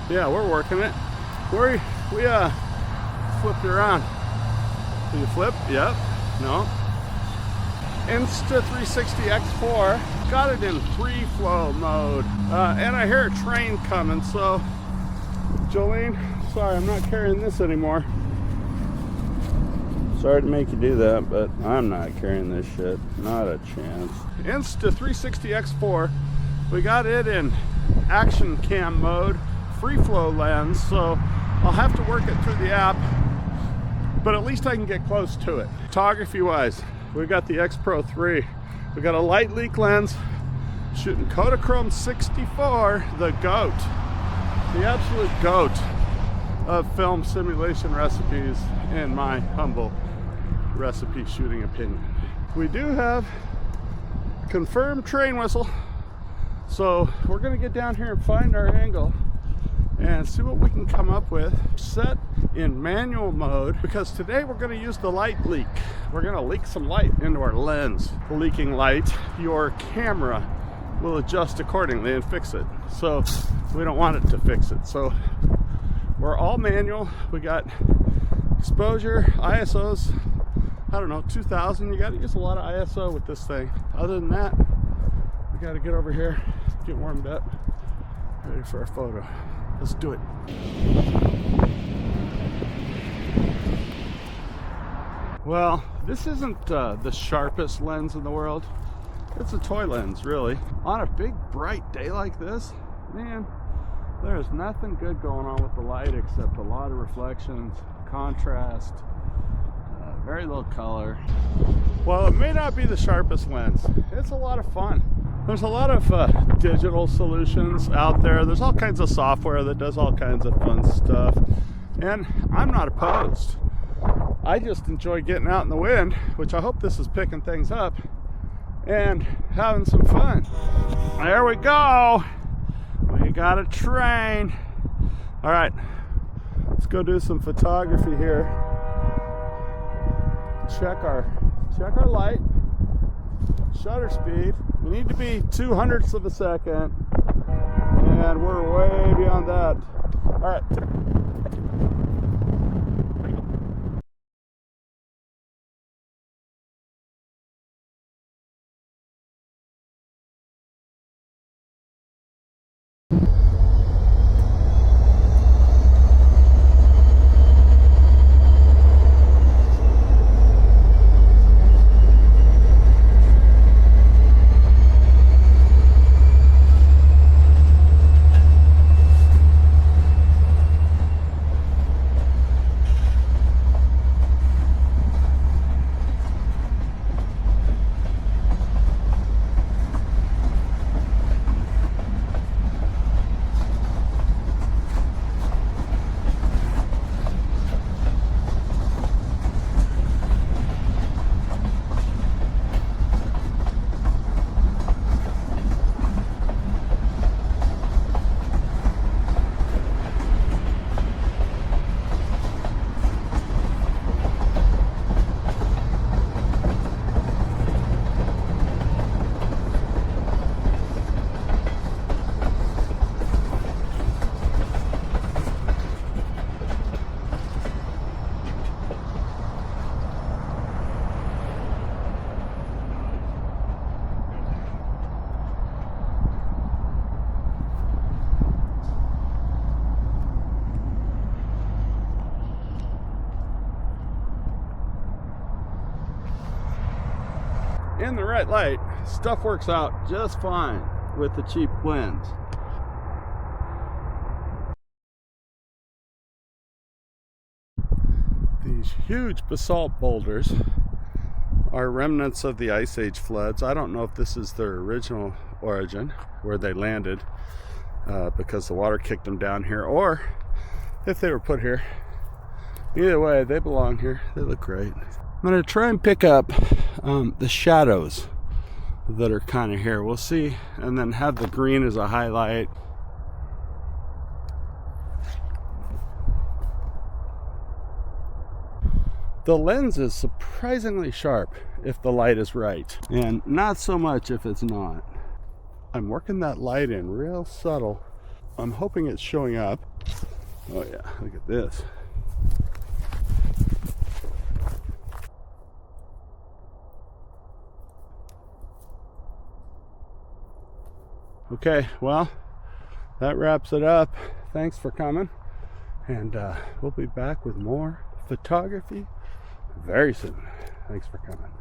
Yeah, we're working it. We flipped it around. Do you flip? Yep. No. Insta360 X4. Got it in free flow mode. And I hear a train coming, so Jolene, sorry, I'm not carrying this anymore. Sorry to make you do that, but I'm not carrying this shit. Not a chance. Insta360 X4. We got it in action cam mode, free flow lens, so I'll have to work it through the app, but at least I can get close to it. Photography wise, we got the X Pro 3. We got a LightLeak lens, shooting Kodachrome 64, the GOAT, the absolute GOAT of film simulation recipes, in my humble recipe shooting opinion. We do have confirmed train whistle, so we're gonna get down here and find our angle and see what we can come up with. Set in manual mode, because today we're going to use the LightLeak. We're going to leak some light into our lens. The leaking light, your camera will adjust accordingly and fix it. So we don't want it to fix it. So we're all manual. We got exposure, ISOs, I don't know, 2000. You got to use a lot of ISO with this thing. Other than that, we got to get over here, get warmed up, ready for our photo. Let's do it. Well, this isn't the sharpest lens in the world. It's a toy lens, really. On a big, bright day like this, man, there's nothing good going on with the light except a lot of reflections, contrast, very little color. Well, it may not be the sharpest lens. It's a lot of fun. There's a lot of digital solutions out there. There's all kinds of software that does all kinds of fun stuff. And I'm not opposed. I just enjoy getting out in the wind, which I hope this is picking things up, and having some fun. There we go. We got a train. All right, let's go do some photography here. Check our light, shutter speed. We need to be 2/100ths of a second, and we're way beyond that. All right. In the right light, stuff works out just fine with the cheap lens. These huge basalt boulders are remnants of the Ice Age floods. I don't know if this is their original origin, where they landed because the water kicked them down here, or if they were put here. Either way, they belong here. They look great. I'm going to try and pick up the shadows that are kind of here. We'll see, and then have the green as a highlight. The lens is surprisingly sharp if the light is right, and not so much if it's not. I'm working that light in real subtle I'm hoping it's showing up. Oh yeah, look at this. Okay, well, that wraps it up. Thanks for coming, and we'll be back with more photography very soon. Thanks for coming.